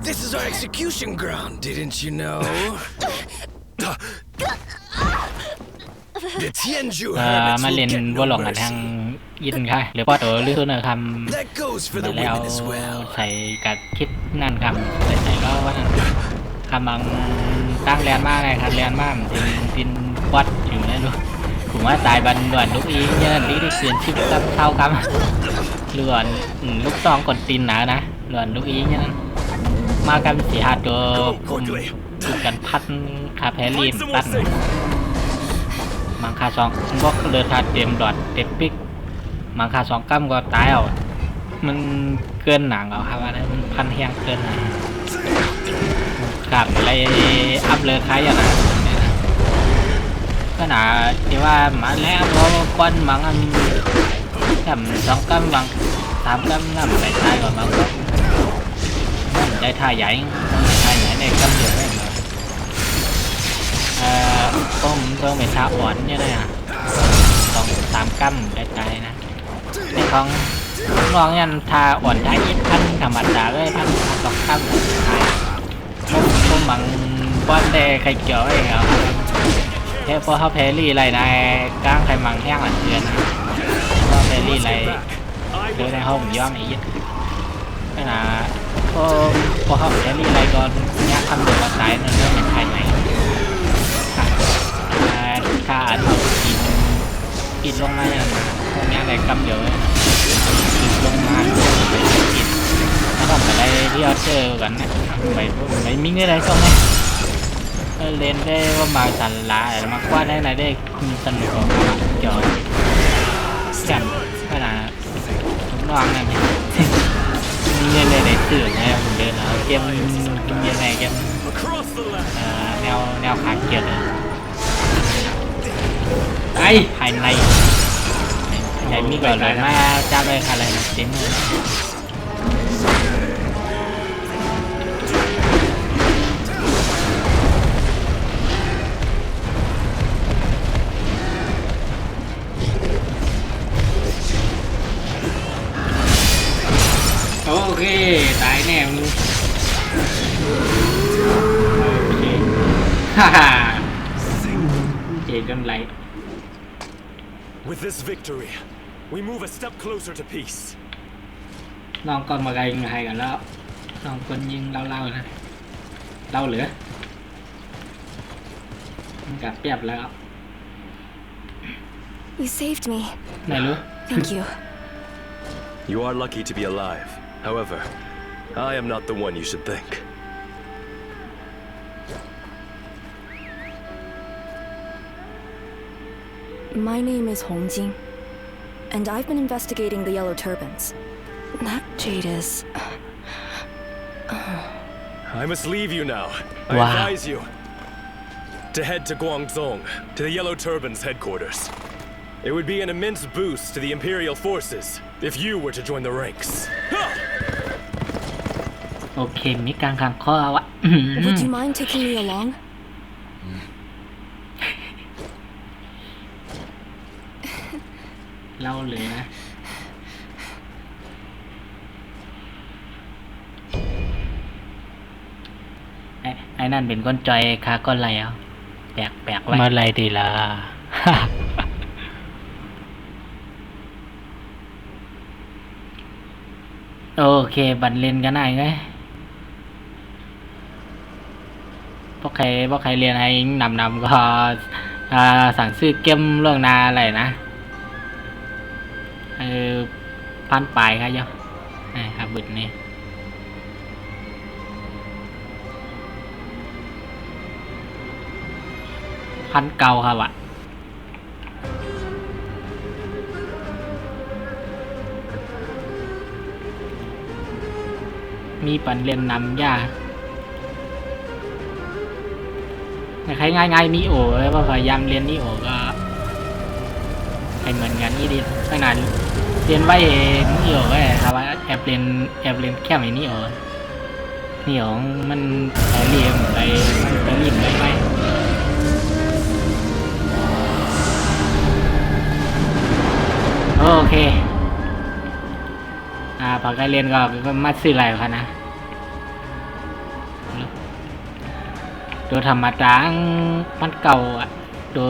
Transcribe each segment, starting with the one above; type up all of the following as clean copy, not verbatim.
This is our execution ground, didn't you know? The Tianju มา hermits เล่ will น get ว่า no หลงกันทาง mercy. ยินค่ะหรือว่าตัวลือเนอคำ That goes for มา the แล้ว women as well. ใส่กัดคิดนั่นคำใส่ก็ว่านั่นคำบางตั้งแลนมากเลยครับแลนมากตินวัดอยู่นะลูกผมว่าตายบันด่วนลูกอีเงี้ยนี่ได้เสียนชิบกับเท่าครับเลือนลูกซองกดตินหนานะเลือนลูกอีเงี้ยนั้นมากันสีหาตัวผมดูกันพัดคาแพลีนตันมังคาสองบอกเลือดขาดเต็มดอดเต็มปิกมังคาสองกั้มก็ตายเอามันเกินหนังเอาครับอะไรมันพันแห้งเกินหนังกับอะไรอัพเลยคล้ายอย่างนั้นขนาดที่ว่ามาแล้วเพราะก้อนมังอันทำสองกั้มบางสามกั้มน้ำใส่ท้ายก่อนบางก็ใจท่าใหญ่ในกั้มเดียวได้ผมต้องเป็นท่าอ่อนเนี่ยนะสองสามกั้มใจนะในของน้องยันท่าอ่อนได้พันธรรมดาเลยพันสองกั้มท้ายผมมังก้อนได้ใครเกี่ยวไอ้เขาแค่พอเขาแพรี่ไรนายก้างใครมังแห้งหลังเดือนนะพอแพรี่ไรเดินในห้องย่องอีกขนาดพอเขาแพรี่ไรก่อนเนี่ยทำเดือดร้ายนั่นเรื่องเป็นใครไหนค่าอันกินลงมาอย่างพวกนี้อะไรกำเดียวกินลงมากินแล้วก็ไปได้ที่เราเจอกันนะไปมิ้งได้ไรก็ไม่เล่นได้ว่ามาสันลาแต่มากว่าได้ไหนได้มีสนุกเกี่ยวกันขนาดน้องนั่นมีเงินในตื่นนะผมเดินแล้วเกมยังไงเกมแนวขาเกียร์เลยไอ้ภายในใหญ่มีก่อนเลยมาจ้าไปอะไรเต็มเลยโอเคตายแน่มึงโอเคฮ่าฮ่าเจ๋งกันไร With this victory, we move a step closer to peace. น้องก่อนมาไกลไงกันแล้วน้องคนยิงเล่านะเล่าเหลือมันกัดเปียบแล้ว You saved me. ไม่รู้ Thank you. You are lucky to be alive. However, I am not the one you should think. My name is Hong Jing, and I've been investigating the Yellow Turbans. That jade is... I must leave you now. I Wow. advise you to head to Guangdong, to the Yellow Turbans' headquarters. It would be an immense boost to the Imperial forces if you were to join the ranks. โอเคมีการขังข้อวะ Would you mind taking me along? เล่าเลยนะไอ้นั่นเป็นก้นจอยคาก้อนไรเอาแปลกไว้เมื่อไรดีล่ะ โอเคบันเล่นกันไหนไงพวกใครเรียนให้นำก็สั่งซื้อเกมเรื่องนาอะไรนะพันปลายครับย่อครับบึดนี่พันเก่าครับอ่ะมีปันเรียนนำยาใครง่ายมีโอแล้วพยายามเรียนนี่โอก็เหมือนกันนี่ดิขนาดเรียนไว้นี่โอก็ครับว่าแอบเรียนแค่ไม่นี่โอมันเรียนไปมันเรียนไปโอเคพอใกล้เรียนก็มาซื้ออะไรกันนะ ตัวธรรมดามันเก่าอ่ะตัว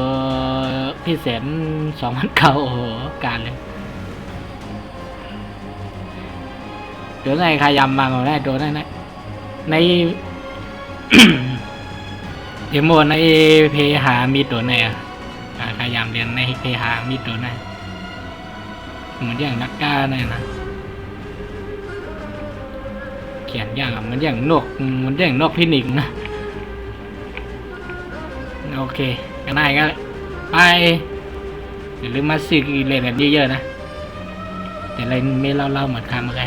พิเศษ2,900โอ้โหการเลยตัวไหนขยำมาเอาได้ตัวนั้นนะใน เดโมในเพหามีตัวไหนอ่ะขยำเรียนในเพหามีตัวไหนเหมือนอย่างนักกล้าเนี่ยนะเขียนอย่างเหมือนอย่างนกเหมือนอย่างนกพินิกนะโอเคก็ได้ก็ไปอย่าลืมมาซื้อเล่นกันเยอะๆนะแต่อะไรไม่เล่าเหมือนคำอะไร